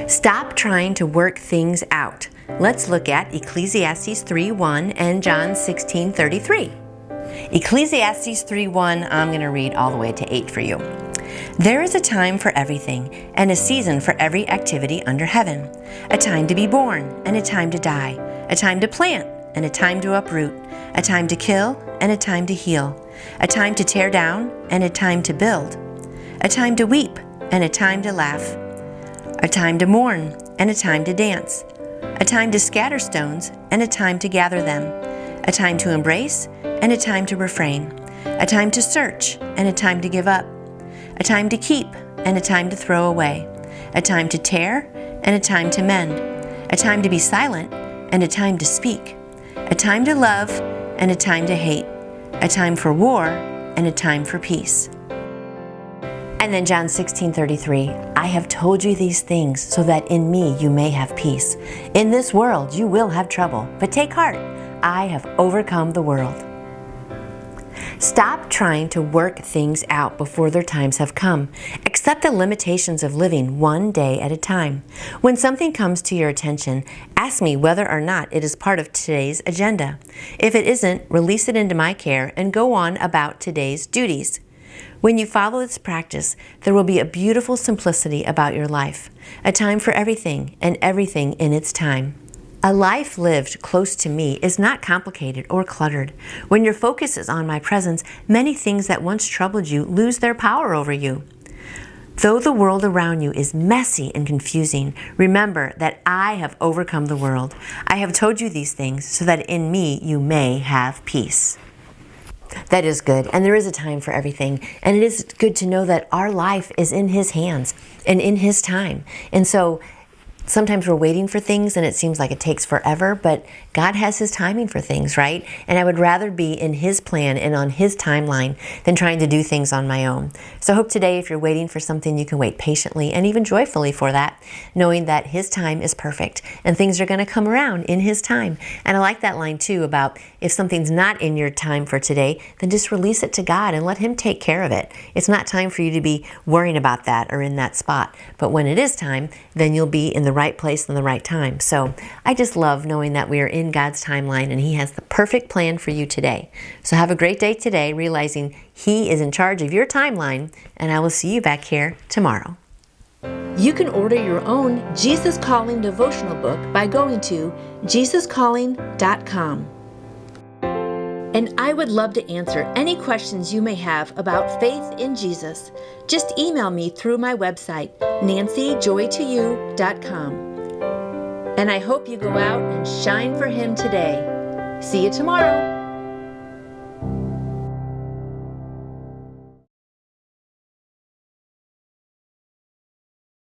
Stop trying to work things out. Let's look at Ecclesiastes 3:1 and John 16:33. Ecclesiastes 3:1, I'm going to read all the way to 8 for you. There is a time for everything, and a season for every activity under heaven. A time to be born, and a time to die. A time to plant, and a time to uproot. A time to kill, and a time to heal. A time to tear down, and a time to build. A time to weep, and a time to laugh. A time to mourn, and a time to dance. A time to scatter stones, and a time to gather them. A time to embrace, and a time to refrain. A time to search, and a time to give up. A time to keep, and a time to throw away. A time to tear, and a time to mend. A time to be silent, and a time to speak. A time to love, and a time to hate. A time for war, and a time for peace. And then John 16:33, I have told you these things so that in me you may have peace. In this world you will have trouble, but take heart, I have overcome the world. Stop trying to work things out before their times have come. Accept the limitations of living one day at a time. When something comes to your attention, ask me whether or not it is part of today's agenda. If it isn't, release it into my care and go on about today's duties. When you follow this practice, there will be a beautiful simplicity about your life, a time for everything and everything in its time. A life lived close to me is not complicated or cluttered. When your focus is on my presence, many things that once troubled you lose their power over you. Though the world around you is messy and confusing, remember that I have overcome the world. I have told you these things so that in me you may have peace. That is good, and there is a time for everything, and it is good to know that our life is in His hands and in His time. And so sometimes we're waiting for things and it seems like it takes forever, but God has His timing for things, right? And I would rather be in His plan and on His timeline than trying to do things on my own. So I hope today, if you're waiting for something, you can wait patiently and even joyfully for that, knowing that His time is perfect and things are going to come around in His time. And I like that line too about if something's not in your time for today, then just release it to God and let Him take care of it. It's not time for you to be worrying about that or in that spot. But when it is time, then you'll be in the right place and the right time. So I just love knowing that we are in God's timeline and He has the perfect plan for you today. So have a great day today, realizing He is in charge of your timeline, and I will see you back here tomorrow. You can order your own Jesus Calling devotional book by going to jesuscalling.com. And I would love to answer any questions you may have about faith in Jesus. Just email me through my website, nancyjoytoyou.com. And I hope you go out and shine for Him today. See you tomorrow.